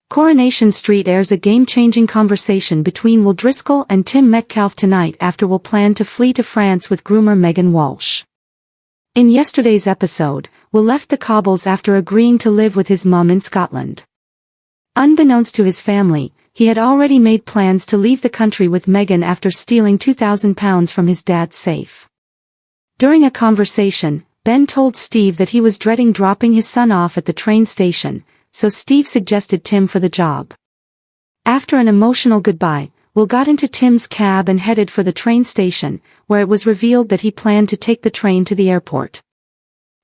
Coronation Street airs a game-changing conversation between Will Driscoll and Tim Metcalfe tonight after Will planned to flee to France with groomer Megan Walsh. In yesterday's episode, Will left the cobbles after agreeing to live with his mum in Scotland. Unbeknownst to his family, he had already made plans to leave the country with Megan after stealing £2,000 from his dad's safe. During a conversation, Ben told Steve that he was dreading dropping his son off at the train station, so Steve suggested Tim for the job. After an emotional goodbye, Will got into Tim's cab and headed for the train station, where it was revealed that he planned to take the train to the airport.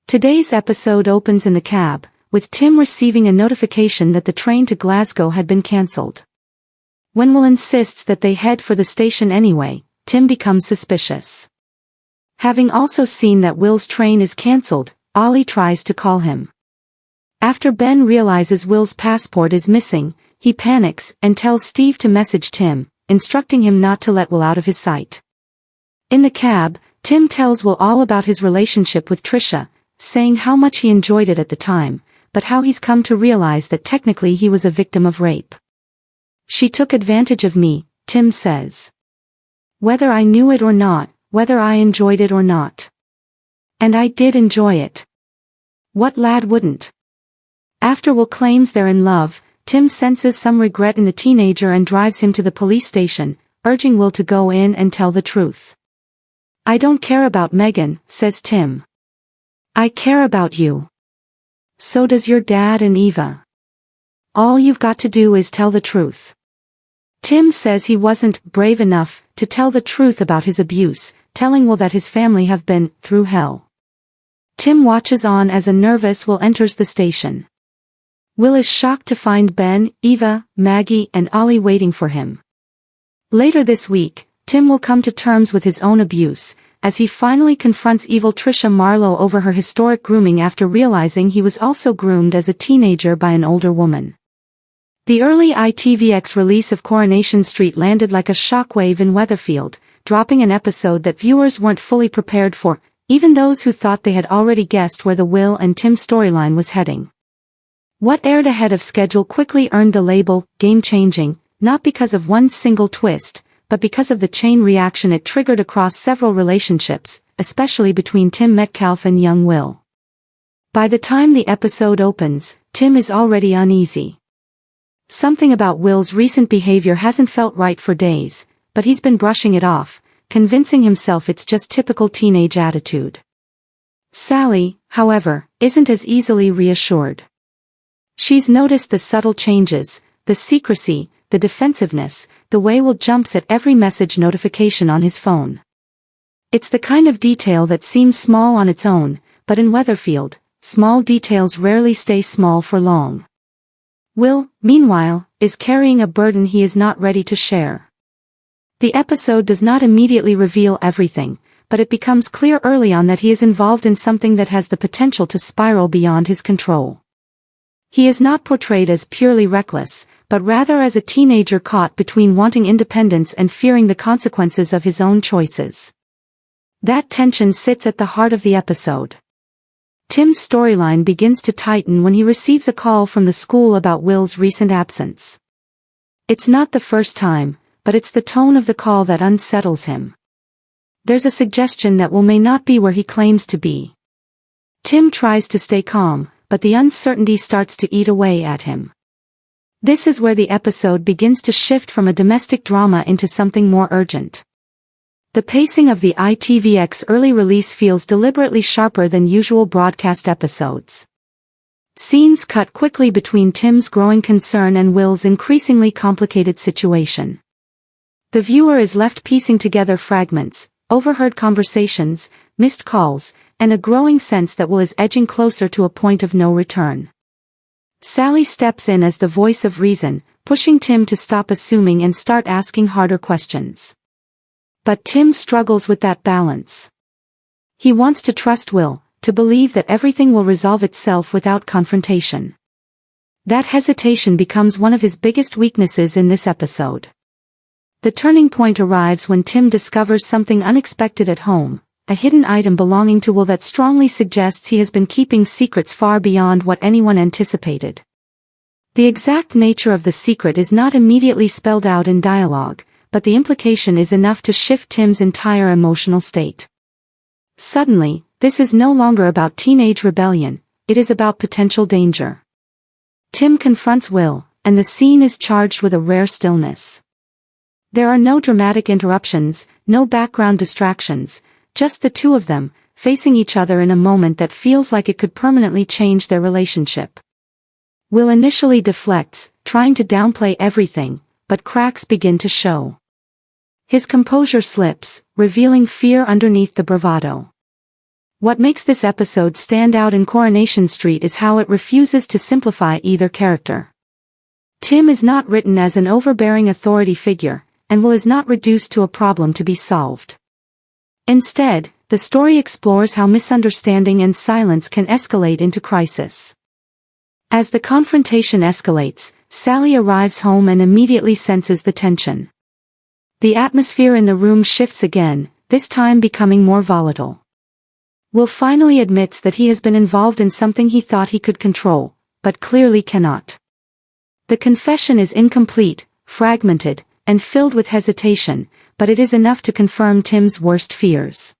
Today's episode opens in the cab, with Tim receiving a notification that the train to Glasgow had been cancelled. When Will insists that they head for the station anyway, Tim becomes suspicious. Having also seen that Will's train is cancelled, Ollie tries to call him. After Ben realizes Will's passport is missing, he panics and tells Steve to message Tim, instructing him not to let Will out of his sight. In the cab, Tim tells Will all about his relationship with Trisha, saying how much he enjoyed it at the time, but how he's come to realize that technically he was a victim of rape. "She took advantage of me," Tim says. "Whether I knew it or not, whether I enjoyed it or not. And I did enjoy it. What lad wouldn't?" After Will claims they're in love, Tim senses some regret in the teenager and drives him to the police station, urging Will to go in and tell the truth. "I don't care about Megan," says Tim. "I care about you. So does your dad and Eva. All you've got to do is tell the truth." Tim says he wasn't brave enough to tell the truth about his abuse, telling Will that his family have been through hell. Tim watches on as a nervous Will enters the station. Will is shocked to find Ben, Eva, Maggie and Ollie waiting for him. Later this week, Tim will come to terms with his own abuse, as he finally confronts evil Trisha Marlowe over her historic grooming after realizing he was also groomed as a teenager by an older woman. The early ITVX release of Coronation Street landed like a shockwave in Weatherfield, dropping an episode that viewers weren't fully prepared for, even those who thought they had already guessed where the Will and Tim storyline was heading. What aired ahead of schedule quickly earned the label game-changing, not because of one single twist, but because of the chain reaction it triggered across several relationships, especially between Tim Metcalfe and young Will. By the time the episode opens, Tim is already uneasy. Something about Will's recent behavior hasn't felt right for days, but he's been brushing it off, convincing himself it's just typical teenage attitude. Sally, however, isn't as easily reassured. She's noticed the subtle changes, the secrecy, the defensiveness, the way Will jumps at every message notification on his phone. It's the kind of detail that seems small on its own, but in Weatherfield, small details rarely stay small for long. Will, meanwhile, is carrying a burden he is not ready to share. The episode does not immediately reveal everything, but it becomes clear early on that he is involved in something that has the potential to spiral beyond his control. He is not portrayed as purely reckless, but rather as a teenager caught between wanting independence and fearing the consequences of his own choices. That tension sits at the heart of the episode. Tim's storyline begins to tighten when he receives a call from the school about Will's recent absence. It's not the first time, but it's the tone of the call that unsettles him. There's a suggestion that Will may not be where he claims to be. Tim tries to stay calm, but the uncertainty starts to eat away at him. This is where the episode begins to shift from a domestic drama into something more urgent. The pacing of the ITVX early release feels deliberately sharper than usual broadcast episodes. Scenes cut quickly between Tim's growing concern and Will's increasingly complicated situation. The viewer is left piecing together fragments, overheard conversations, missed calls, and a growing sense that Will is edging closer to a point of no return. Sally steps in as the voice of reason, pushing Tim to stop assuming and start asking harder questions. But Tim struggles with that balance. He wants to trust Will, to believe that everything will resolve itself without confrontation. That hesitation becomes one of his biggest weaknesses in this episode. The turning point arrives when Tim discovers something unexpected at home, a hidden item belonging to Will that strongly suggests he has been keeping secrets far beyond what anyone anticipated. The exact nature of the secret is not immediately spelled out in dialogue, but the implication is enough to shift Tim's entire emotional state. Suddenly, this is no longer about teenage rebellion, it is about potential danger. Tim confronts Will, and the scene is charged with a rare stillness. There are no dramatic interruptions, no background distractions, just the two of them, facing each other in a moment that feels like it could permanently change their relationship. Will initially deflects, trying to downplay everything, but cracks begin to show. His composure slips, revealing fear underneath the bravado. What makes this episode stand out in Coronation Street is how it refuses to simplify either character. Tim is not written as an overbearing authority figure, and Will is not reduced to a problem to be solved. Instead, the story explores how misunderstanding and silence can escalate into crisis. As the confrontation escalates, Sally arrives home and immediately senses the tension. The atmosphere in the room shifts again, this time becoming more volatile. Will finally admits that he has been involved in something he thought he could control, but clearly cannot. The confession is incomplete, fragmented, and filled with hesitation, but it is enough to confirm Tim's worst fears.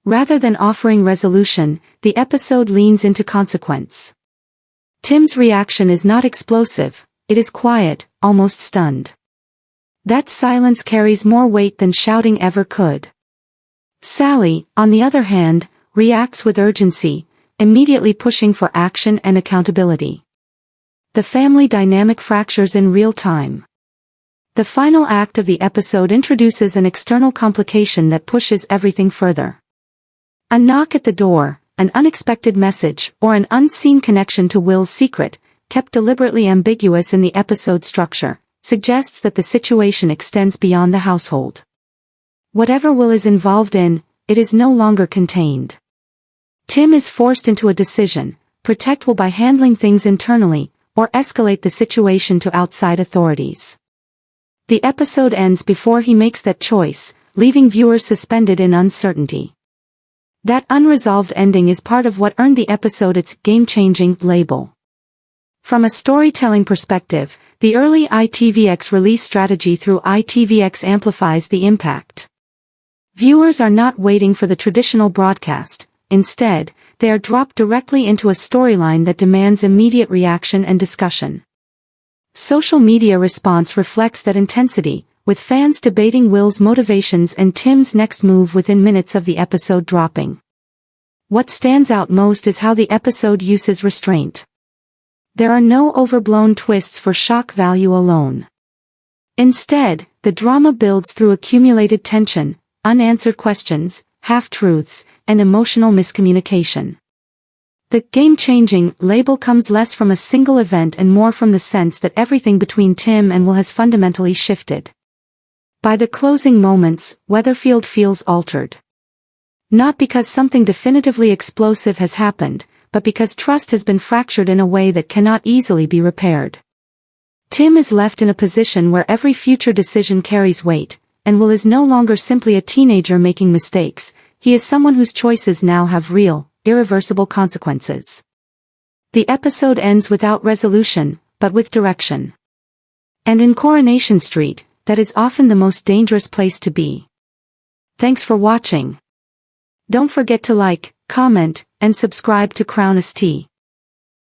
Rather than offering resolution, the episode leans into consequence. Tim's reaction is not explosive, it is quiet, almost stunned. That silence carries more weight than shouting ever could. Sally, on the other hand, reacts with urgency, immediately pushing for action and accountability. The family dynamic fractures in real time. The final act of the episode introduces an external complication that pushes everything further. A knock at the door, an unexpected message, or an unseen connection to Will's secret, kept deliberately ambiguous in the episode structure, suggests that the situation extends beyond the household. Whatever Will is involved in, it is no longer contained. Tim is forced into a decision: protect Will by handling things internally, or escalate the situation to outside authorities. The episode ends before he makes that choice, leaving viewers suspended in uncertainty. That unresolved ending is part of what earned the episode its game-changing label. From a storytelling perspective, the early ITVX release strategy through ITVX amplifies the impact. Viewers are not waiting for the traditional broadcast, instead, they are dropped directly into a storyline that demands immediate reaction and discussion. Social media response reflects that intensity, with fans debating Will's motivations and Tim's next move within minutes of the episode dropping. What stands out most is how the episode uses restraint. There are no overblown twists for shock value alone. Instead, the drama builds through accumulated tension, unanswered questions, half-truths, and emotional miscommunication. The game-changing label comes less from a single event and more from the sense that everything between Tim and Will has fundamentally shifted. By the closing moments, Weatherfield feels altered. Not because something definitively explosive has happened, but because trust has been fractured in a way that cannot easily be repaired. Tim is left in a position where every future decision carries weight, and Will is no longer simply a teenager making mistakes, he is someone whose choices now have real, irreversible consequences. The episode ends without resolution, but with direction. And in Coronation Street, that is often the most dangerous place to be. Thanks for watching. Don't forget to like, comment, and subscribe to Crown ST.